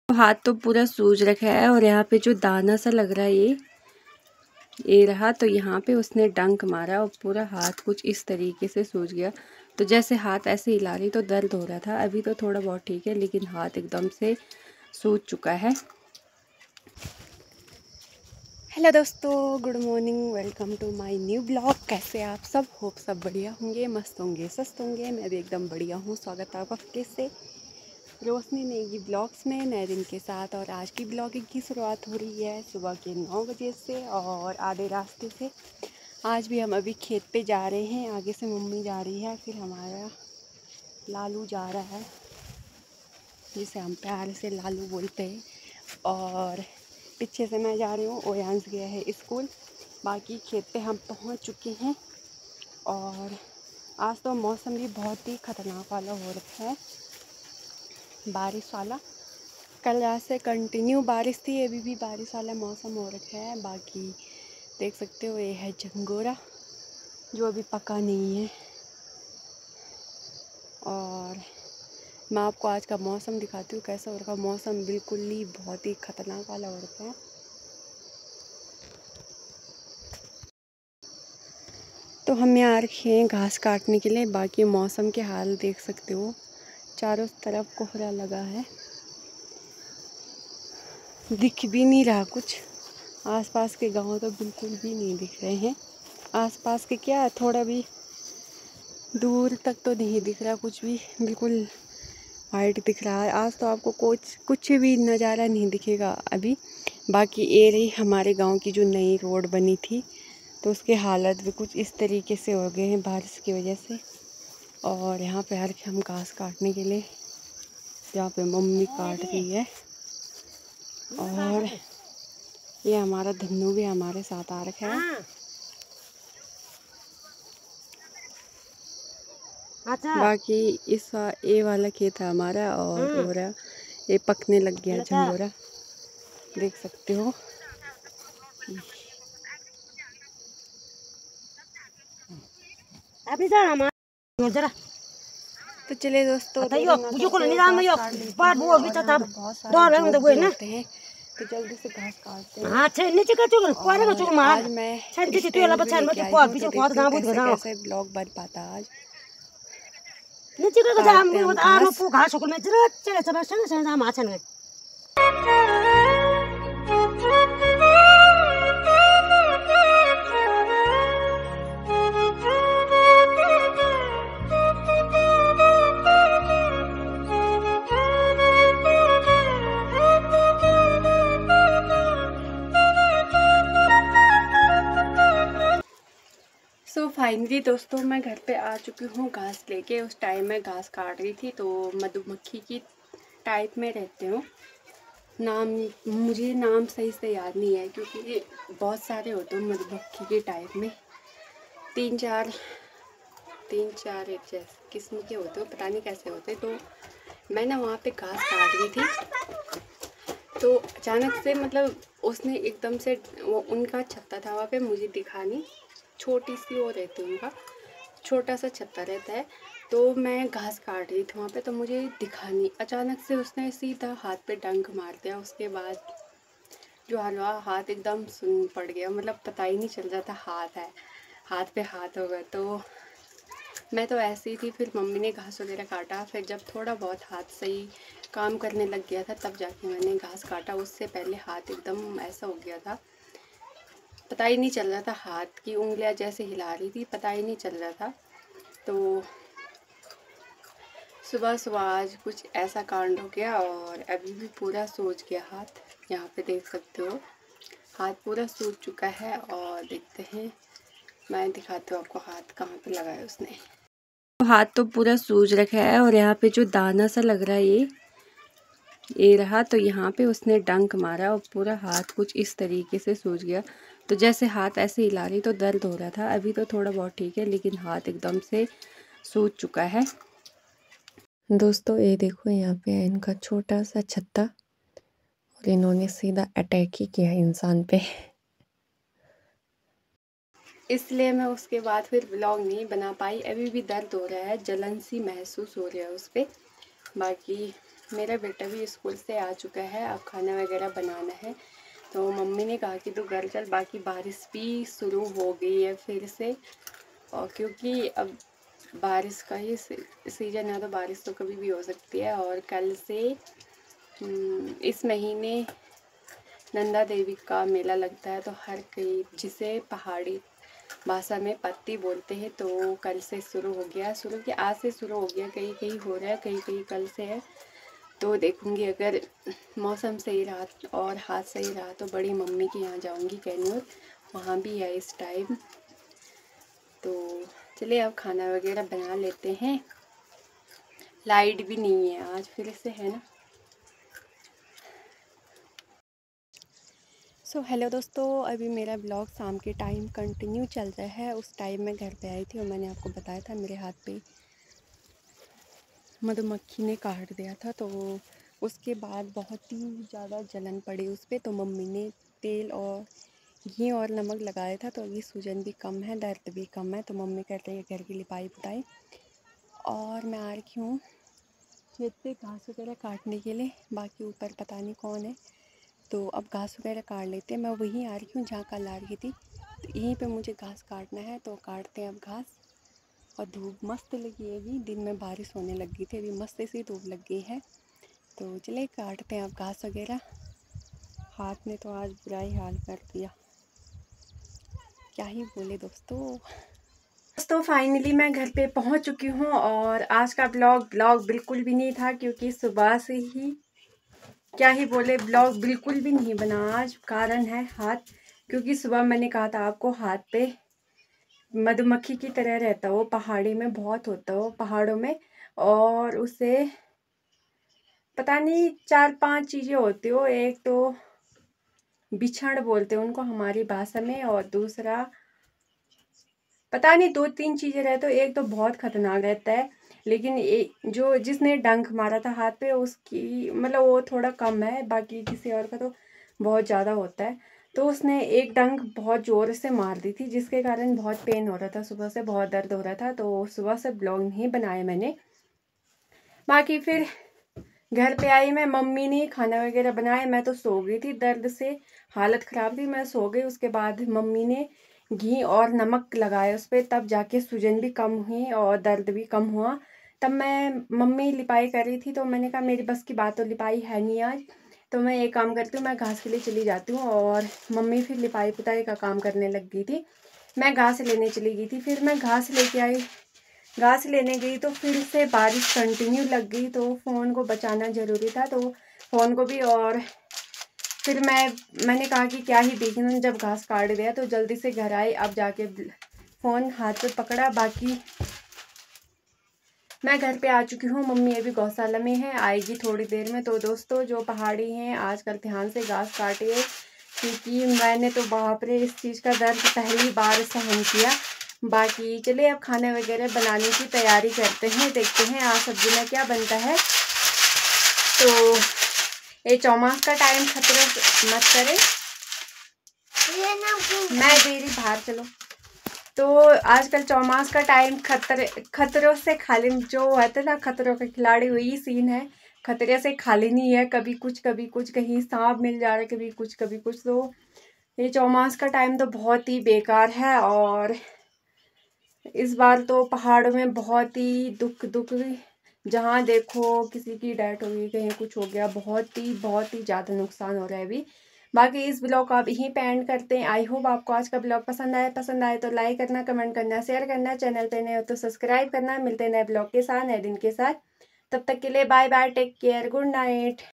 हाथ तो पूरा सूज रखा है और यहाँ पे जो दाना सा लग रहा है ये रहा, तो यहाँ पे उसने डंक मारा और पूरा हाथ कुछ इस तरीके से सूज गया। तो जैसे हाथ ऐसे हिला रही तो दर्द हो रहा था, अभी तो थोड़ा बहुत ठीक है, लेकिन हाथ एकदम से सूज चुका है। हेलो दोस्तों, good morning, welcome to my new blog. कैसे आप सब? होप सब बढ़िया होंगे, मस्त होंगे, स्वस्थ होंगे। मैं भी एकदम बढ़िया हूँ। स्वागत है आपका फिर से रोशनी नेगी ब्लॉग्स में नए दिन के साथ। और आज की ब्लॉगिंग की शुरुआत हो रही है सुबह के 9 बजे से और आधे रास्ते से। आज भी हम अभी खेत पे जा रहे हैं, आगे से मम्मी जा रही है, फिर हमारा लालू जा रहा है, जिसे हम प्यार से लालू बोलते हैं। और पीछे से मैं जा रही हूँ, ओयांश गया है स्कूल। बाकी खेत पे हम पहुँच चुके हैं। और आज तो मौसम भी बहुत ही ख़तरनाक वाला हो रखा है, बारिश वाला। कल रात से कंटिन्यू बारिश थी, अभी भी बारिश वाला मौसम हो रखा है। बाकी देख सकते हो ये है झंगोरा, जो अभी पका नहीं है। और मैं आपको आज का मौसम दिखाती हूँ कैसा हो रखा है। मौसम बिल्कुल ही बहुत ही ख़तरनाक वाला हो रखा है। तो हम यहाँ रखे हैं घास काटने के लिए। बाकी मौसम के हाल देख सकते हो, चारों तरफ कोहरा लगा है, दिख भी नहीं रहा कुछ। आसपास के गांव तो बिल्कुल भी नहीं दिख रहे हैं। आसपास के क्या, थोड़ा भी दूर तक तो नहीं दिख रहा कुछ भी, बिल्कुल वाइट दिख रहा है। आज तो आपको कुछ भी नज़ारा नहीं दिखेगा अभी। बाकी ये रही हमारे गांव की जो नई रोड बनी थी, तो उसके हालत भी कुछ इस तरीके से हो गए हैं बारिश की वजह से। और यहाँ पे हर हम घास काटने के लिए, यहाँ पे मम्मी काट रही है। और ये हमारा धन्नू भी हमारे साथ आ रखा है। अच्छा। बाकी इस ये वाला खेत है हमारा, और ये पकने लग गया झंगोरा, देख सकते हो। अभी जरा तो चले दोस्तों, तो जल्दी से घास काटते हैं। आज मैं कैसे ब्लॉग बन पाता आज। सो फाइनली दोस्तों, मैं घर पे आ चुकी हूँ घास लेके। उस टाइम मैं घास काट रही थी, तो मधुमक्खी की टाइप में रहते हो। मुझे नाम सही से याद नहीं है, क्योंकि ये बहुत सारे होते हैं मधुमक्खी के टाइप में। तीन चार एक जैसे किस्म के होते हो, पता नहीं कैसे होते। तो मैं ना वहाँ पे घास काट रही थी, तो अचानक से मतलब उसने एकदम से, वो उनका छत्ता था वहाँ पे, मुझे दिखा नहीं। छोटी सी वो रहती है, उनका छोटा सा छत्ता रहता है। तो मैं घास काट रही थी वहाँ पे, तो मुझे दिखा नहीं। अचानक से उसने सीधा हाथ पे डंक मार दिया। उसके बाद जो हलवा हाथ एकदम सुन्न पड़ गया, मतलब पता ही नहीं चल रहा था हाथ है, हाथ पे हाथ हो गया। तो मैं तो ऐसे ही थी। फिर मम्मी ने घास वगैरह काटा, फिर जब थोड़ा बहुत हाथ सही काम करने लग गया था, तब जाके मैंने घास काटा। उससे पहले हाथ एकदम ऐसा हो गया था, पता ही नहीं चल रहा था। हाथ की उंगलियां जैसे हिला रही थी, पता ही नहीं चल रहा था। तो सुबह सुबह आज कुछ ऐसा कांड हो गया, और अभी भी पूरा सूज गया हाथ। यहाँ पे देख सकते हो, हाथ पूरा सूज चुका है। और देखते हैं, मैं दिखाती हूँ आपको हाथ कहाँ पे लगा है उसने। हाथ तो पूरा सूज रखा है, और यहाँ पे जो दाना सा लग रहा है ये रहा, तो यहाँ पे उसने डंक मारा और पूरा हाथ कुछ इस तरीके से सूज गया। तो जैसे हाथ ऐसे हिला रही तो दर्द हो रहा था, अभी तो थोड़ा बहुत ठीक है, लेकिन हाथ एकदम से सूज चुका है। दोस्तों ये देखो, यहाँ पे है इनका छोटा सा छत्ता, और इन्होंने सीधा अटैक ही किया इंसान पे। इसलिए मैं उसके बाद फिर व्लॉग नहीं बना पाई। अभी भी दर्द हो रहा है, जलन सी महसूस हो रहा है उस पर। बाकी मेरा बेटा भी स्कूल से आ चुका है, अब खाना वगैरह बनाना है। तो मम्मी ने कहा कि तू घर चल, बाकी बारिश भी शुरू हो गई है फिर से। और क्योंकि अब बारिश का ही सीज़न है, तो बारिश तो कभी भी हो सकती है। और कल से इस महीने नंदा देवी का मेला लगता है, तो हर कई जिसे पहाड़ी भाषा में पत्ती बोलते हैं, तो कल से शुरू हो गया। आज से शुरू हो गया, कहीं कहीं हो रहा है, कहीं कहीं कल से है। तो देखूंगी अगर मौसम सही रहा और हाथ सही रहा तो बड़ी मम्मी के यहाँ जाऊंगी कैनूर, वहाँ भी है इस टाइम। तो चलिए अब खाना वगैरह बना लेते हैं। लाइट भी नहीं है आज फिर से, है ना। सो हेलो दोस्तों, अभी मेरा ब्लॉग शाम के टाइम कंटिन्यू चल रहा है। उस टाइम मैं घर पे आई थी और मैंने आपको बताया था मेरे हाथ पे मधुमक्खी ने काट दिया था। तो उसके बाद बहुत ही ज़्यादा जलन पड़ी उस पर। तो मम्मी ने तेल और घी और नमक लगाया था, तो अभी सूजन भी कम है, दर्द भी कम है। तो मम्मी कर रही है घर की लिपाई पुताई और मैं आ रही हूँ खेत पे घास वगैरह काटने के लिए। बाकी ऊपर पता नहीं कौन है, तो अब घास वगैरह काट लेते हैं। मैं वहीं आ रही हूँ जहाँ कल आ रही थी, तो यहीं पे मुझे घास काटना है, तो काटते हैं अब घास। और धूप मस्त लगी है, अभी दिन में बारिश होने लगी थी, अभी मस्त सी धूप लग गई है। तो चले काटते हैं अब घास वगैरह। हाथ ने तो आज बुरा ही हाल कर दिया, क्या ही बोले दोस्तों फाइनली मैं घर पे पहुंच चुकी हूँ। और आज का ब्लॉग बिल्कुल भी नहीं था, क्योंकि सुबह से ही क्या ही बोले, ब्लॉग बिल्कुल भी नहीं बना आज। कारण है हाथ, क्योंकि सुबह मैंने कहा था आपको हाथ पे मधुमक्खी की तरह रहता है, वो पहाड़ी में बहुत होता है, वो पहाड़ों में। और उसे पता नहीं 4-5 चीज़ें होती हो। एक तो बिछड़ बोलते हैं उनको हमारी भाषा में, और दूसरा पता नहीं 2-3 चीज़ें रहते हो। एक तो बहुत खतरनाक रहता है, लेकिन जो जिसने डंक मारा था हाथ पे उसकी मतलब वो थोड़ा कम है, बाकी किसी और का तो बहुत ज़्यादा होता है। तो उसने एक डंक बहुत ज़ोर से मार दी थी, जिसके कारण बहुत पेन हो रहा था, सुबह से बहुत दर्द हो रहा था। तो सुबह से ब्लॉग नहीं बनाया मैंने। बाकी फिर घर पे आई मैं, मम्मी ने खाना वगैरह बनाया, मैं तो सो गई थी, दर्द से हालत ख़राब थी, मैं सो गई। उसके बाद मम्मी ने घी और नमक लगाया उस पर, तब जाके सूजन भी कम हुई और दर्द भी कम हुआ। तब मम्मी लिपाई कर रही थी, तो मैंने कहा मेरी बस की बात तो लिपाई है नहीं आज, तो मैं एक काम करती हूँ, मैं घास के लिए चली जाती हूँ। और मम्मी फिर लिपाई पुताई का काम करने लग गई थी, मैं घास लेने चली गई थी। फिर मैं घास लेके आई, घास लेने गई तो फिर से बारिश कंटिन्यू लग गई, तो फ़ोन को बचाना ज़रूरी था, तो फ़ोन को भी। और फिर मैंने कहा कि क्या ही देखना, जब घास काट दिया तो जल्दी से घर आई, अब जाके फ़ोन हाथ पे पकड़ा। बाकी मैं घर पे आ चुकी हूँ, मम्मी अभी गौशाला में है, आएगी थोड़ी देर में। तो दोस्तों जो पहाड़ी हैं आजकल ध्यान से घास काटिए, क्योंकि मैंने तो बाप रे इस चीज़ का दर्द पहली बार सहन किया। बाकी चलिए अब खाने वगैरह बनाने की तैयारी करते हैं, देखते हैं आज सब्जी में क्या बनता है। तो ये चौमास का टाइम खतरे मत करे, मैं दे रही बाहर चलो। तो आजकल चौमास का टाइम खतरों से खाली जो होता है ना, खतरों का खिलाड़ी वही सीन है। खतरे से खाली नहीं है, कभी कुछ कहीं सांप मिल जा रहा है, कभी कुछ। तो ये चौमास का टाइम तो बहुत ही बेकार है। और इस बार तो पहाड़ों में बहुत ही दुख जहाँ देखो किसी की डेथ हो गई, कहीं कुछ हो गया, बहुत ही ज़्यादा नुकसान हो रहा है अभी। बाकी इस ब्लॉग को आप यहीं पे एंड करते हैं। आई होप आपको आज का ब्लॉग पसंद आए तो लाइक करना, कमेंट करना, शेयर करना, चैनल पे नए हो तो सब्सक्राइब करना। मिलते हैं नए ब्लॉग के साथ, नए दिन के साथ। तब तक के लिए bye bye, take care, good night.